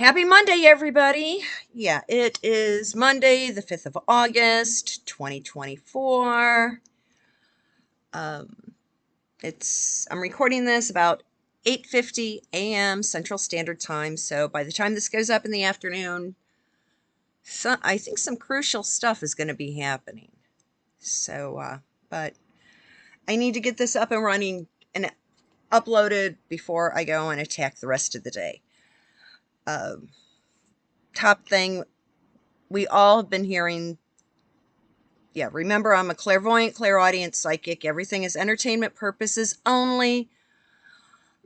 Happy Monday, everybody. Yeah, it is Monday, the 5th of August, 2024. Um, I'm recording this about 8:50 a.m. Central Standard Time, so by the time this goes up in the afternoon, I think some crucial stuff is going to be happening. But I need to get this up and running and uploaded before I go and attack the rest of the day. Top thing we all have been hearing. Yeah, remember, I'm a clairvoyant, clairaudient, psychic. Everything is entertainment purposes only.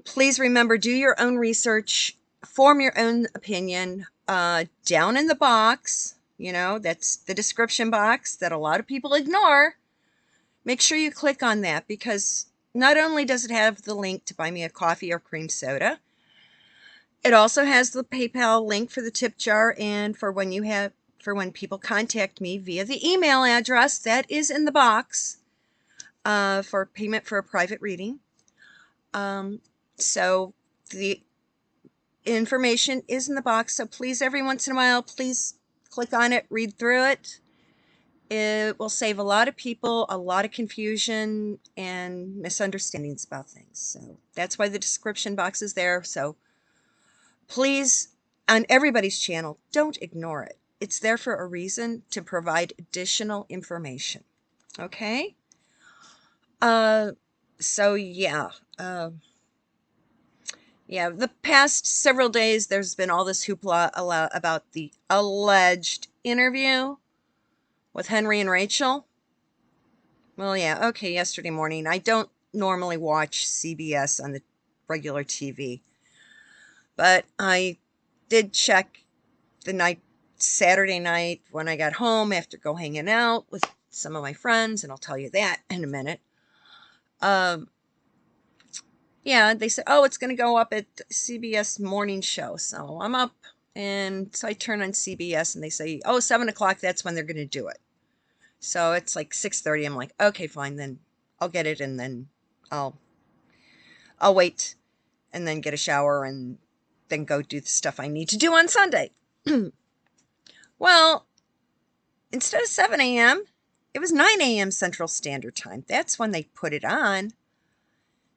Please remember, do your own research, form your own opinion. Down in the box, that's the description box that a lot of people ignore. Make sure you click on that, because not only does it have the link to buy me a coffee or cream soda, it also has the PayPal link for the tip jar and for when people contact me via the email address that is in the box for payment for a private reading. So the information is in the box. So please, every once in a while, please click on it, read through it. It will save a lot of people a lot of confusion and misunderstandings about things. So that's why the description box is there. So please, on everybody's channel, don't ignore it. It's there for a reason, to provide additional information. Okay? So yeah. Yeah, the past several days there's been all this hoopla about the alleged interview with Henry and Rachel. Well, yeah, okay, yesterday morning. I don't normally watch CBS on the regular TV, but I did check Saturday night when I got home after hanging out with some of my friends, and I'll tell you that in a minute. Yeah, they said, oh, it's going to go up at CBS morning show. So I'm up, and so I turn on CBS, and they say, oh, 7 o'clock, that's when they're going to do it. So it's like 6:30. I'm like, okay, fine, then I'll get it, and then I'll wait, and then get a shower, and then go do the stuff I need to do on Sunday. Well, instead of 7 a.m., it was 9 a.m. Central Standard Time. That's when they put it on.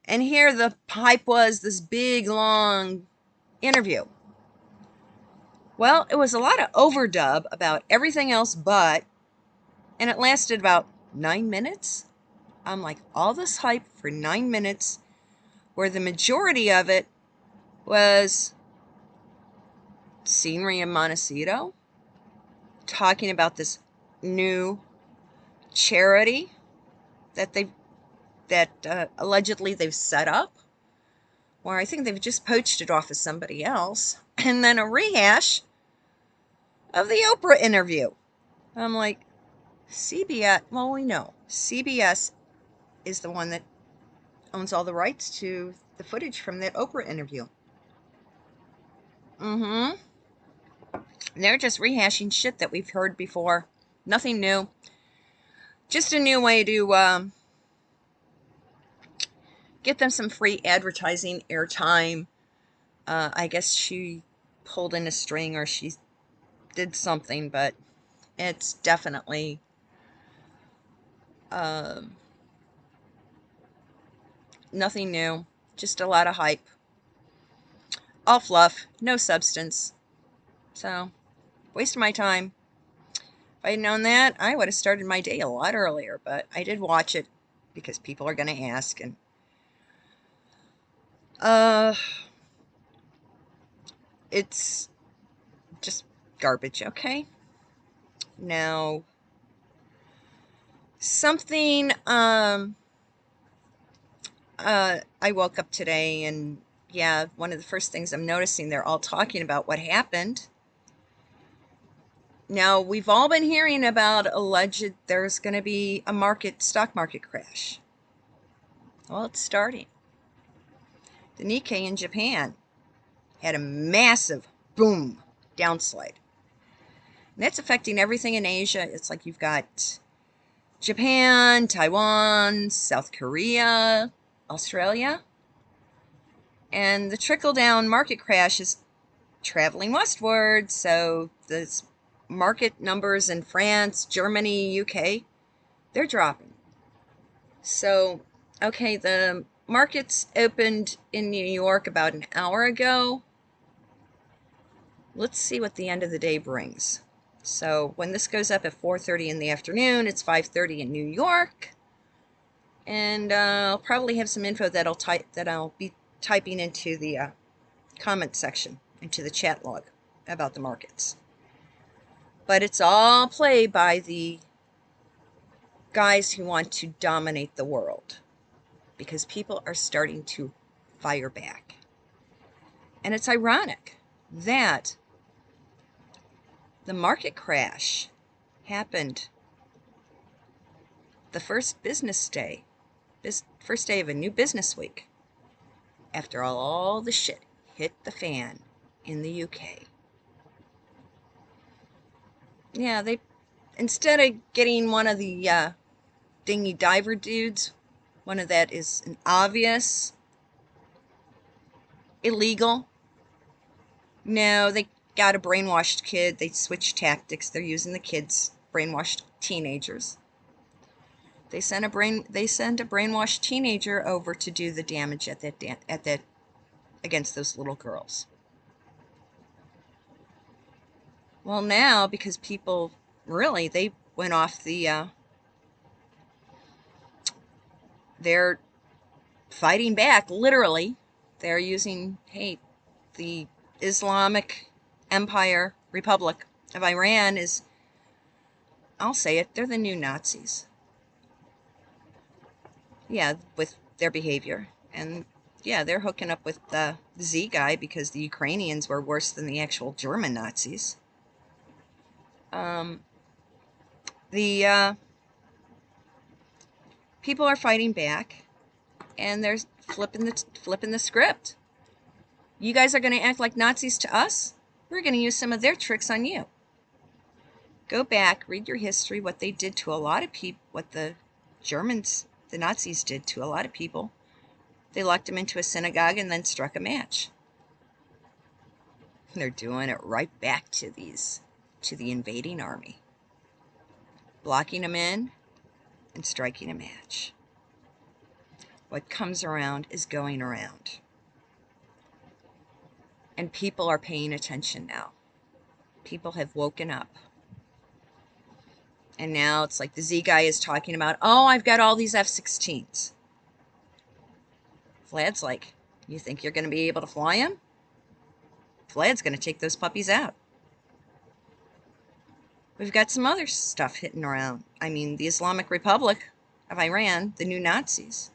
And here the hype was this big, long interview. Well, it was a lot of overdub about everything else but, and it lasted about 9 minutes. I'm like, all this hype for 9 minutes, where the majority of it was scenery in Montecito, talking about this new charity that allegedly they've set up, or I think they've just poached it off of somebody else, and then a rehash of the Oprah interview. I'm like, CBS, well, we know CBS is the one that owns all the rights to the footage from that Oprah interview. They're just rehashing shit that we've heard before. Nothing new. Just a new way to get them some free advertising airtime. I guess she pulled in a string, or she did something, but it's definitely nothing new. Just a lot of hype. All fluff, no substance. So, wasting my time. If I had known that, I would have started my day a lot earlier, but I did watch it because people are going to ask. And it's just garbage, okay? Now, something, I woke up today, and yeah, one of the first things I'm noticing, they're all talking about what happened. Now, we've all been hearing about there's going to be a stock market crash. Well, it's starting. The Nikkei in Japan had a massive boom downslide. And that's affecting everything in Asia. It's like you've got Japan, Taiwan, South Korea, Australia. And the trickle-down market crash is traveling westward. So the market numbers in France, Germany, UK, they're dropping. So, okay, the markets opened in New York about an hour ago. Let's see what the end of the day brings. So when this goes up at 4:30 in the afternoon, it's 5:30 in New York. And I'll probably have some info that I'll be typing into the comment section, into the chat log about the markets. But it's all played by the guys who want to dominate the world, because people are starting to fire back. And it's ironic that the market crash happened the first business day, first day of a new business week, after all the shit hit the fan in the UK. Yeah, they, instead of getting one of the dinghy diver dudes, one of that is an obvious illegal. No, they got a brainwashed kid. They switched tactics. They're using the kids, brainwashed teenagers. They sent a brainwashed teenager over to do the damage at that against those little girls. Well, now, because people really, they went off the they're fighting back, literally. They're using, hey, the Islamic Empire Republic of Iran is, I'll say it, they're the new Nazis. Yeah, with their behavior. And yeah, they're hooking up with the Z guy because the Ukrainians were worse than the actual German Nazis. The people are fighting back, and they're flipping the script. You guys are going to act like Nazis to us? We're going to use some of their tricks on you. Go back, read your history, what they did to a lot of people, what the Germans, the Nazis did to a lot of people. They locked them into a synagogue and then struck a match. They're doing it right back to the invading army. Blocking them in and striking a match. What comes around is going around. And people are paying attention now. People have woken up. And now it's like the Z guy is talking about, oh, I've got all these F-16s. Vlad's like, you think you're going to be able to fly them? Vlad's going to take those puppies out. We've got some other stuff hitting around. I mean, the Islamic Republic of Iran, the new Nazis.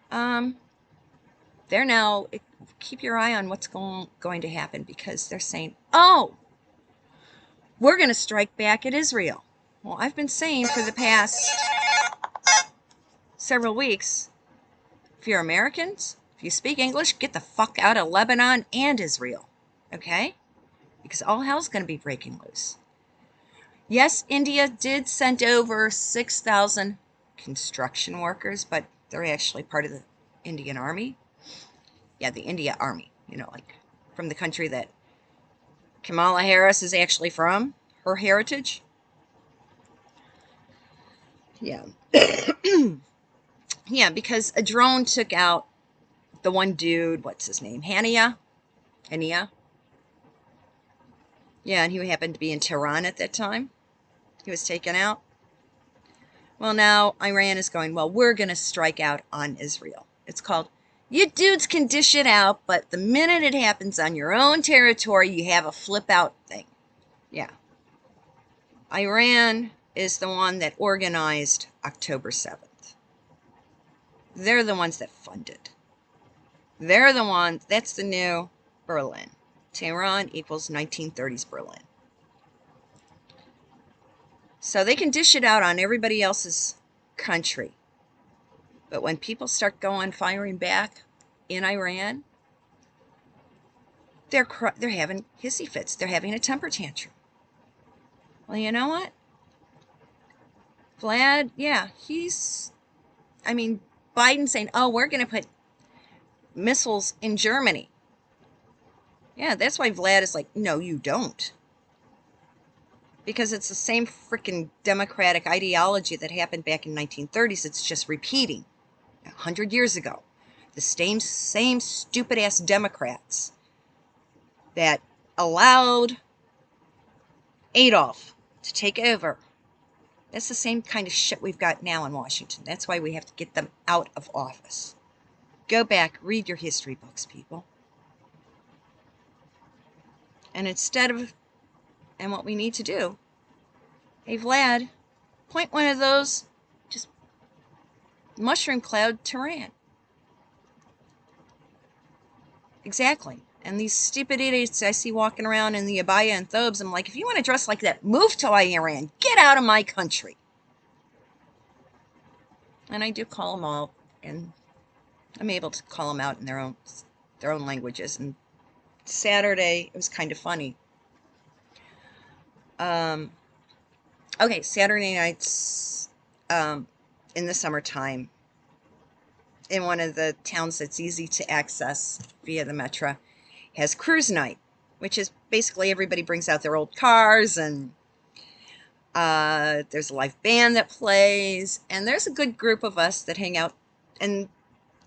They're now, keep your eye on what's going to happen, because they're saying, oh, we're going to strike back at Israel. Well, I've been saying for the past several weeks, if you're Americans, if you speak English, get the fuck out of Lebanon and Israel. Okay? Because all hell's going to be breaking loose. Yes, India did send over 6,000 construction workers, but they're actually part of the Indian Army. Yeah, the India Army. You know, like from the country that Kamala Harris is actually from, her heritage. Yeah. Yeah, because a drone took out the one dude, what's his name? Hania? Yeah, and he happened to be in Tehran at that time. He was taken out. Well, now Iran is going, well, we're going to strike out on Israel. It's called, you dudes can dish it out, but the minute it happens on your own territory, you have a flip out thing. Yeah. Iran is the one that organized October 7th. They're the ones that funded. They're the ones, that's the new Berlin. Tehran equals 1930s Berlin. So they can dish it out on everybody else's country. But when people start firing back in Iran, they're having hissy fits. They're having a temper tantrum. Well, you know what? Vlad, yeah, Biden saying, oh, we're going to put missiles in Germany. Yeah, that's why Vlad is like, no, you don't. Because it's the same freaking democratic ideology that happened back in 1930s. It's just repeating 100 years ago. The same stupid ass Democrats that allowed Adolf to take over. That's the same kind of shit we've got now in Washington. That's why we have to get them out of office. Go back, read your history books, people. And and what we need to do, hey Vlad, point one of those just mushroom cloud Tehran. Exactly. And these stupid idiots I see walking around in the abaya and thobes, I'm like, if you want to dress like that, move to Iran. Get out of my country. And I do call them all, and I'm able to call them out in their own languages. And Saturday, it was kind of funny. Okay, Saturday nights in the summertime, in one of the towns that's easy to access via the metro, has cruise night, which is basically everybody brings out their old cars, and there's a live band that plays, and there's a good group of us that hang out in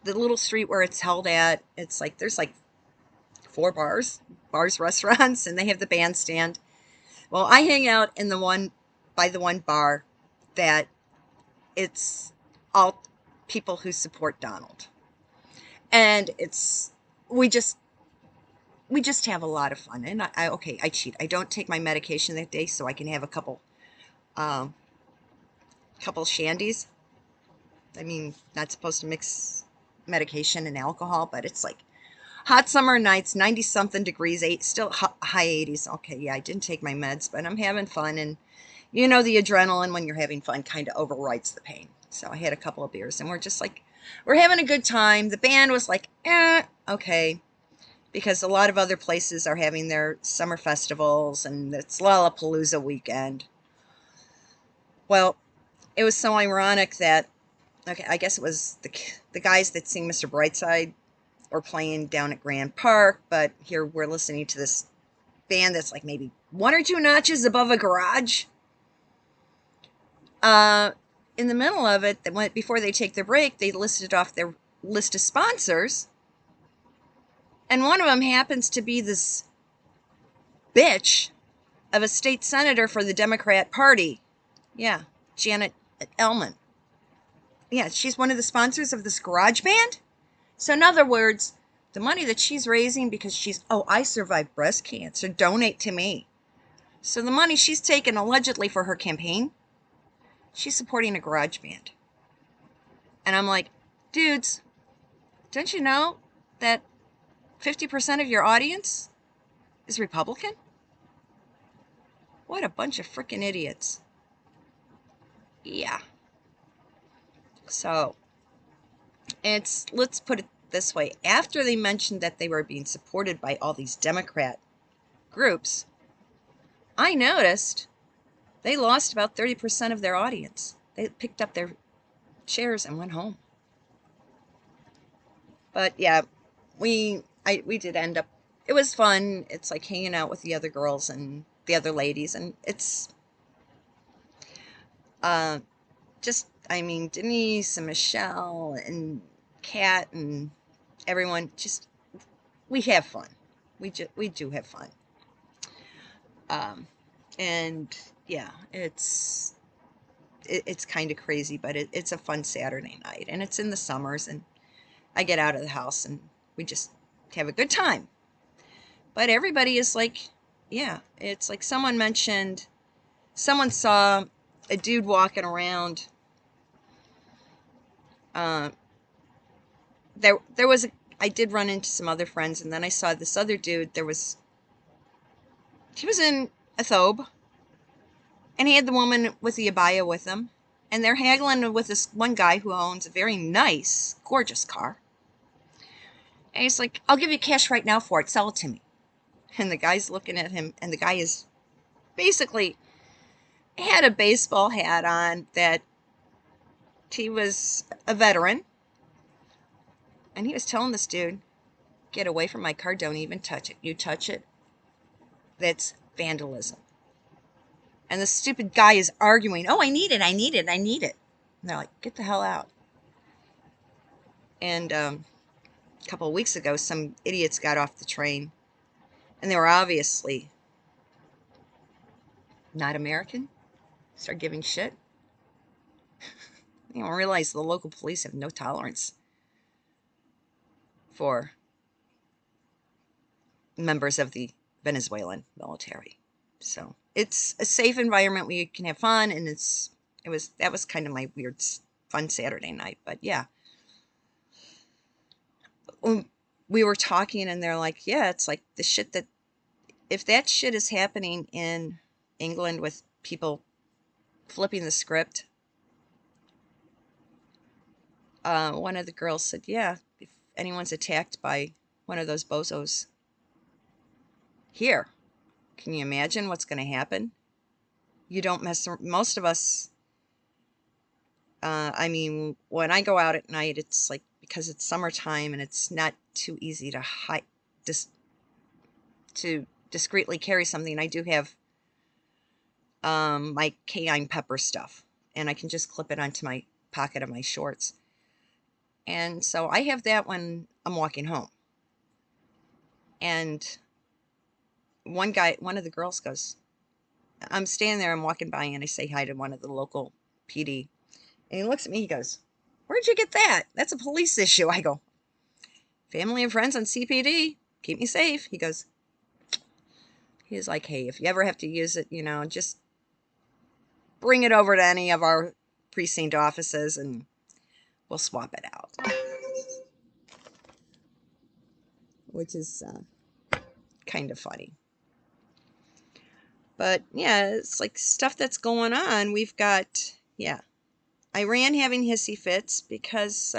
the little street where it's held at. It's like there's like 4 restaurants, and they have the bandstand. Well, I hang out in the one bar that it's all people who support Donald. And we just have a lot of fun. And I cheat. I don't take my medication that day, so I can have a couple shandies. I mean, not supposed to mix medication and alcohol, but it's like hot summer nights, 90 something degrees, still high 80s. Okay, yeah, I didn't take my meds, but I'm having fun. And the adrenaline when you're having fun kind of overrides the pain. So I had a couple of beers, and we're having a good time. The band was like, okay, because a lot of other places are having their summer festivals, and it's Lollapalooza weekend. Well, it was so ironic that, okay, I guess it was the guys that sing Mr. Brightside were playing down at Grand Park, but here we're listening to this band that's like maybe 1 or 2 notches above a garage. In the middle of it, before they take their break, they listed off their list of sponsors, and one of them happens to be this bitch of a state senator for the Democrat Party. Yeah, Janet Ellman. Yeah, she's one of the sponsors of this garage band. So in other words, the money that she's raising because I survived breast cancer, donate to me. So the money she's taken allegedly for her campaign, she's supporting a garage band. And I'm like, dudes, don't you know that 50% of your audience is Republican? What a bunch of freaking idiots. Yeah. So, let's put it this way. After they mentioned that they were being supported by all these Democrat groups, I noticed they lost about 30% of their audience. They picked up their chairs and went home. But yeah, we did end up, it was fun. It's like hanging out with the other girls and the other ladies, and it's Denise and Michelle and Kat and everyone, we have fun. We do have fun. And yeah, it's kind of crazy, but it's a fun Saturday night, and it's in the summers, and I get out of the house and we just have a good time. But everybody is like, yeah, it's like someone saw a dude walking around. I did run into some other friends, and then I saw this other dude. He was in a thobe, and he had the woman with the abaya with him, and they're haggling with this one guy who owns a very nice, gorgeous car. And he's like, I'll give you cash right now for it. Sell it to me. And the guy's looking at him, and the guy is basically had a baseball hat on, that he was a veteran. And he was telling this dude, Get away from my car. Don't even touch it. You touch it, that's vandalism. And the stupid guy is arguing, oh, I need it, I need it, I need it. And they're like, get the hell out. And a couple of weeks ago, some idiots got off the train, and they were obviously not American. Start giving shit. They don't realize the local police have no tolerance for members of the Venezuelan military. So it's a safe environment where you can have fun, and that was kind of my weird fun Saturday night. But yeah, we were talking, and they're like, yeah, it's like the shit that, if that shit is happening in England with people flipping the script, one of the girls said, yeah, if anyone's attacked by one of those bozos here, can you imagine what's going to happen? You don't most of us, I mean, when I go out at night, it's like, because it's summertime and it's not too easy to hide, to discreetly carry something. I do have my cayenne pepper stuff, and I can just clip it onto my pocket of my shorts. And so I have that when I'm walking home. And one of the girls goes, I'm standing there, I'm walking by, and I say hi to one of the local PD. And he looks at me, he goes, where'd you get that? That's a police issue. I go, family and friends on CPD, keep me safe. He's like, hey, if you ever have to use it, just bring it over to any of our precinct offices and we'll swap it out. Which is kind of funny. But yeah, it's like stuff that's going on. We've got, yeah, Iran having hissy fits because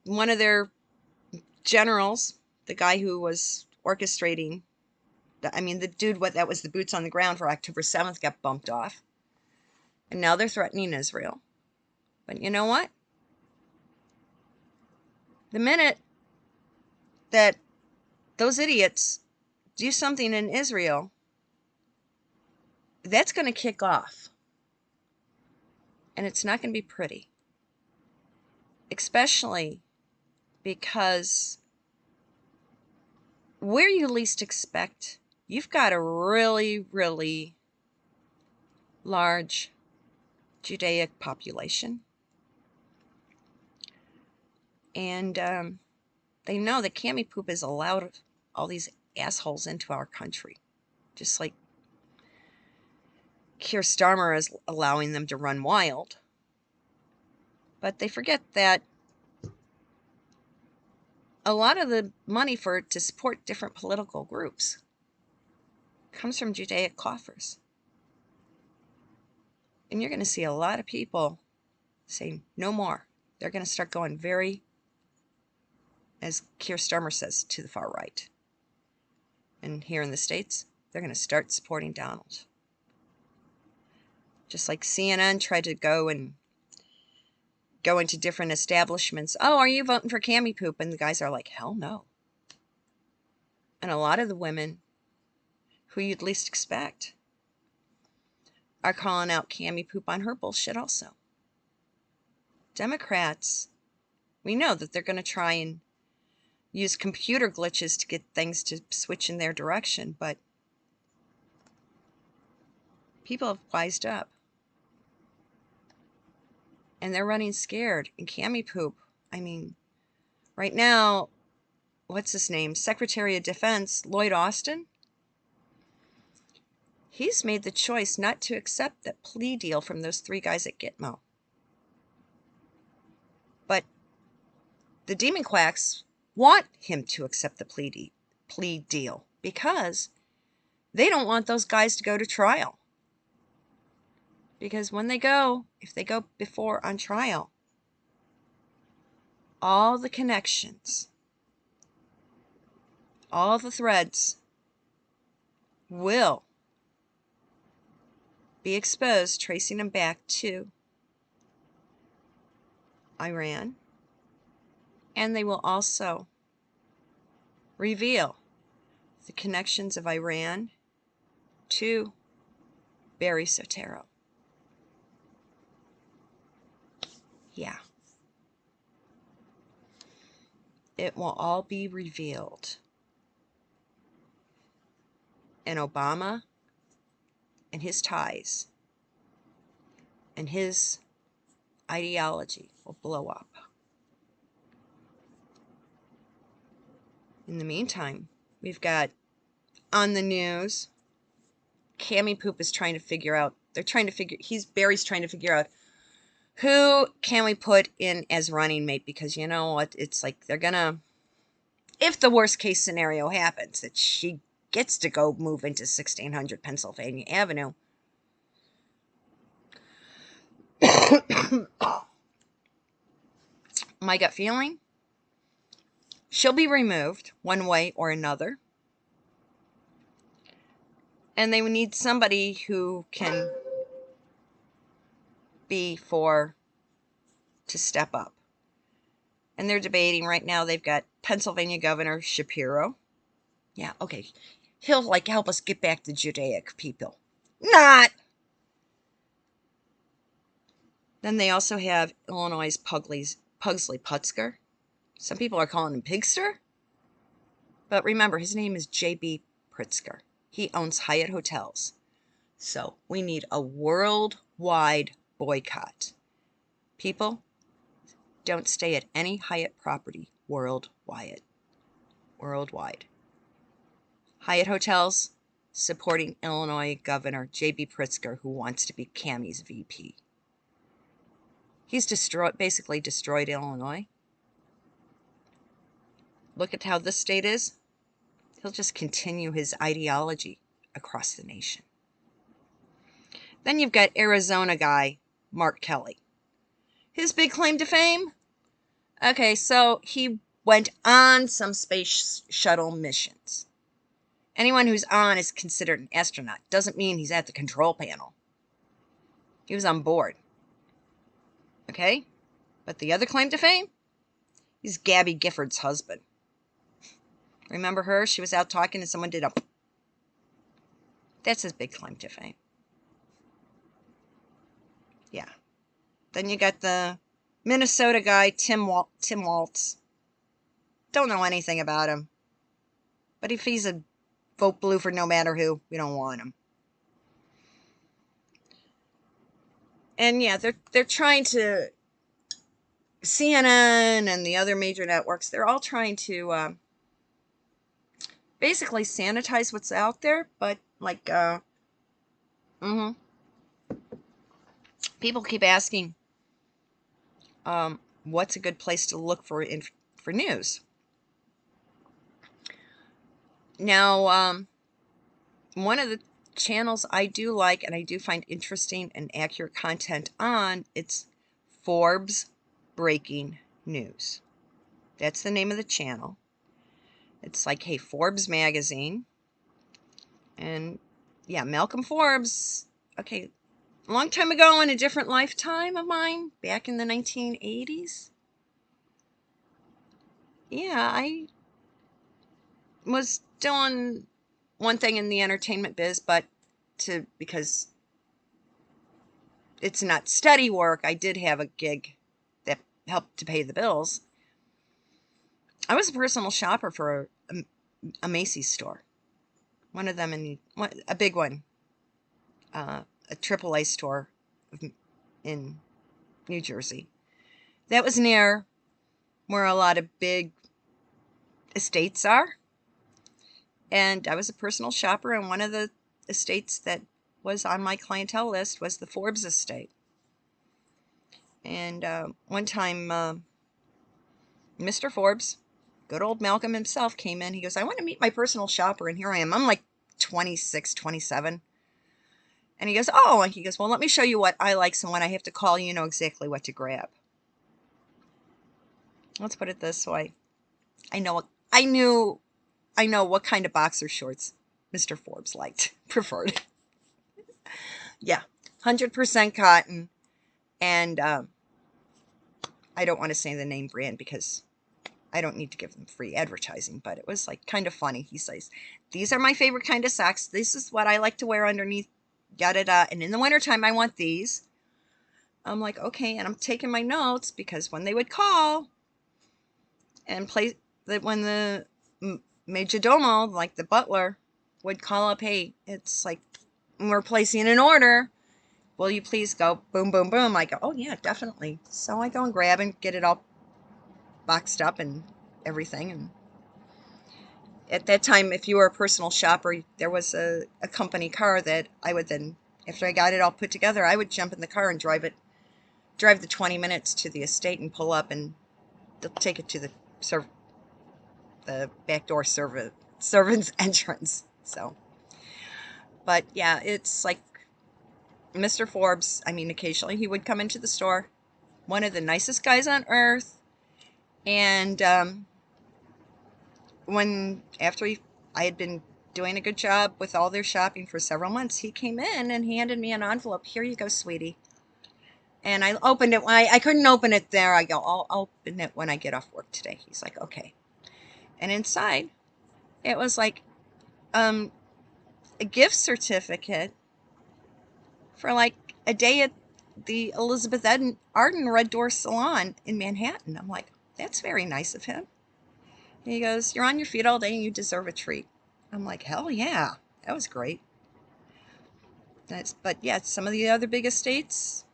one of their generals, the guy who was orchestrating, the dude that was the boots on the ground for October 7th got bumped off. And now they're threatening Israel. But you know what? The minute that those idiots do something in Israel, that's going to kick off. And it's not going to be pretty. Especially because where you least expect, you've got a really, really large Judaic population. And they know that cami poop has allowed all these assholes into our country. Just like Keir Starmer is allowing them to run wild. But they forget that a lot of the money to support different political groups comes from Judaic coffers. And you're going to see a lot of people saying, no more. They're going to start going very, as Keir Starmer says, to the far right. And here in the States, they're going to start supporting Donald. Just like CNN tried to go into different establishments. Oh, are you voting for cami poop? And the guys are like, hell no. And a lot of the women who you'd least expect are calling out cami poop on her bullshit also. Democrats, we know that they're going to try and use computer glitches to get things to switch in their direction, but people have wised up. And they're running scared. And cami poop, right now, what's his name? Secretary of Defense, Lloyd Austin, he's made the choice not to accept that plea deal from those 3 guys at Gitmo. But the demon quacks want him to accept the plea deal because they don't want those guys to go to trial. Because if they go before on trial, all the connections, all the threads will be exposed, tracing them back to Iran And they will also reveal the connections of Iran to Barry Soetoro. Yeah. It will all be revealed. And Obama and his ties and his ideology will blow up. In the meantime, we've got on the news, Cammy Poop is trying to figure out, Barry's trying to figure out who can we put in as running mate, because you know what, it's like they're gonna, if the worst case scenario happens, that she gets to go move into 1600 Pennsylvania Avenue. My gut feeling, she'll be removed one way or another. And they need somebody who can be to step up. And they're debating right now. They've got Pennsylvania Governor Shapiro. Yeah, okay. He'll like help us get back to Judaic people. Not! Then they also have Illinois' Pugsley Putzker. Some people are calling him Pigster. But remember, his name is J.B. Pritzker. He owns Hyatt Hotels. So we need a worldwide boycott. People, don't stay at any Hyatt property worldwide. Hyatt Hotels supporting Illinois Governor J.B. Pritzker, who wants to be Cammy's VP. He's basically destroyed Illinois. Look at how this state is. He'll just continue his ideology across the nation. Then you've got Arizona guy, Mark Kelly. His big claim to fame? Okay, so he went on some space shuttle missions. Anyone who's on is considered an astronaut. Doesn't mean he's at the control panel. He was on board. Okay? But the other claim to fame? He's Gabby Gifford's husband. Remember her? She was out talking and someone did a... That's his big claim to fame. Yeah. Then you got the Minnesota guy, Tim Waltz. Don't know anything about him. But if he's a vote blue for no matter who, we don't want him. And yeah, they're trying to... CNN and the other major networks, they're all trying to basically sanitize what's out there, but like people keep asking what's a good place to look for news. Now one of the channels I do like and I do find interesting and accurate content on, it's Forbes Breaking News. That's the name of the channel. It's like, hey, Forbes magazine. And yeah, Malcolm Forbes, okay, a long time ago in a different lifetime of mine, back in the 1980s. Yeah, I was doing one thing in the entertainment biz, but because it's not steady work, I did have a gig that helped to pay the bills. I was a personal shopper for a Macy's store. One of them a big one. A AAA store in New Jersey. That was near where a lot of big estates are. And I was a personal shopper, and one of the estates that was on my clientele list was the Forbes estate. And one time, Mr. Forbes, good old Malcolm himself, came in. He goes, I want to meet my personal shopper. And here I am. I'm like 26, 27. And he goes, oh, and he goes, well, let me show you what I like. So when I have to call, you know exactly what to grab. Let's put it this way. I know what kind of boxer shorts Mr. Forbes preferred. Yeah, 100% cotton. And I don't want to say the name brand because I don't need to give them free advertising, but it was like kind of funny. He says, these are my favorite kind of socks. This is what I like to wear underneath, yada da. And in the wintertime, I want these. I'm like, okay. And I'm taking my notes because when they would call and play, that when the majordomo, like the butler, would call up, hey, it's like we're placing an order. Will you please go? Boom, boom, boom. I go, oh yeah, definitely. So I go and grab and get it all boxed up and everything. And at that time, if you were a personal shopper, there was a company car that I would then, after I got it all put together, I would jump in the car and drive the 20 minutes to the estate and pull up, and they'll take it to the back door servant's entrance. So, but yeah, it's like Mr. Forbes. I mean, occasionally he would come into the store, one of the nicest guys on earth. And after I had been doing a good job with all their shopping for several months, he came in and handed me an envelope. Here you go, sweetie. And I opened it. I couldn't open it there. I go, I'll open it when I get off work today. He's like, okay. And inside, it was like a gift certificate for like a day at the Elizabeth Arden Red Door Salon in Manhattan. I'm like, that's very nice of him. And he goes, you're on your feet all day and you deserve a treat. I'm like, hell yeah, that was great. But yeah, some of the other big estates.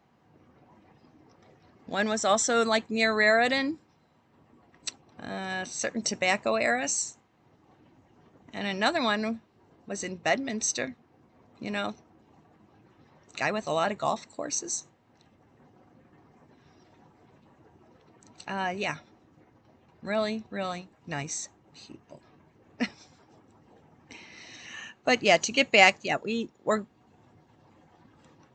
One was also like near Raritan, certain tobacco heiress. And another one was in Bedminster, you know, guy with a lot of golf courses. Yeah, really, really nice people. But yeah, to get back, yeah, we're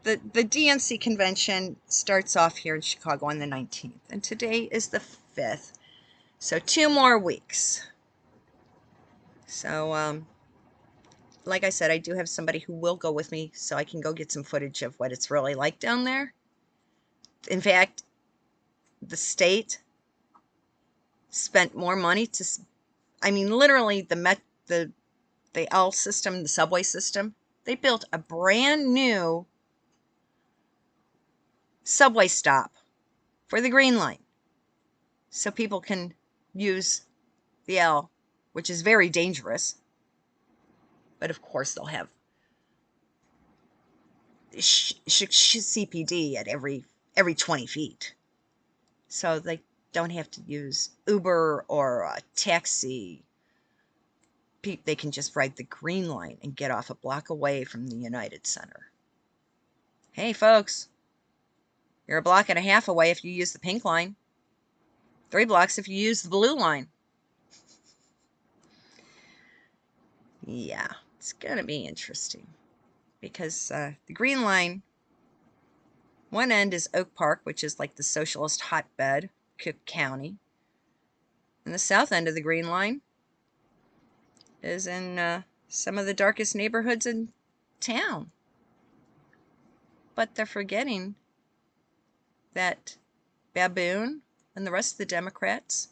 the DNC convention starts off here in Chicago on the 19th, and today is the 5th, so 2 more weeks. So, like I said, I do have somebody who will go with me, so I can go get some footage of what it's really like down there. In fact, the state spent more money I mean, literally the L system, the subway system, they built a brand new subway stop for the Green Line so people can use the L, which is very dangerous. But of course, they'll have CPD at every 20 feet. So they don't have to use Uber or a taxi. They can just ride the Green Line and get off a block away from the United Center. Hey, folks, you're a block and a half away if you use the Pink Line. 3 blocks if you use the Blue Line. Yeah, it's going to be interesting because the Green Line, one end is Oak Park, which is like the socialist hotbed, Cook County. And the south end of the Green Line is in some of the darkest neighborhoods in town. But they're forgetting that Baboon and the rest of the Democrats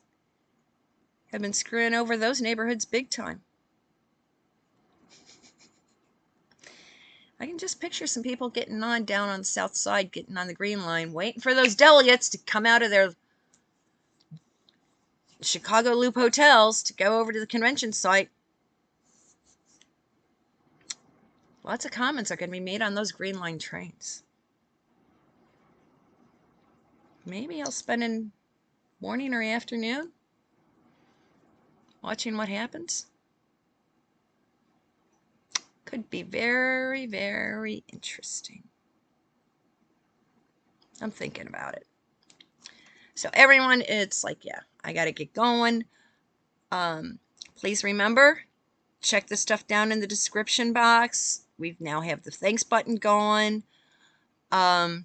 have been screwing over those neighborhoods big time. I can just picture some people getting on down on the south side, getting on the Green Line, waiting for those delegates to come out of their Chicago Loop hotels to go over to the convention site. Lots of comments are going to be made on those Green Line trains. Maybe I'll spend a morning or afternoon watching what happens. Could be very, very interesting. I'm thinking about it. So everyone, it's like, yeah, I got to get going. Please remember, check the stuff down in the description box. We now have the thanks button going. Next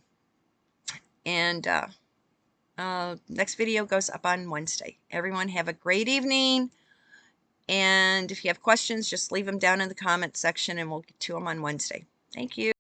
video goes up on Wednesday. Everyone have a great evening. And if you have questions, just leave them down in the comment section and we'll get to them on Wednesday. Thank you.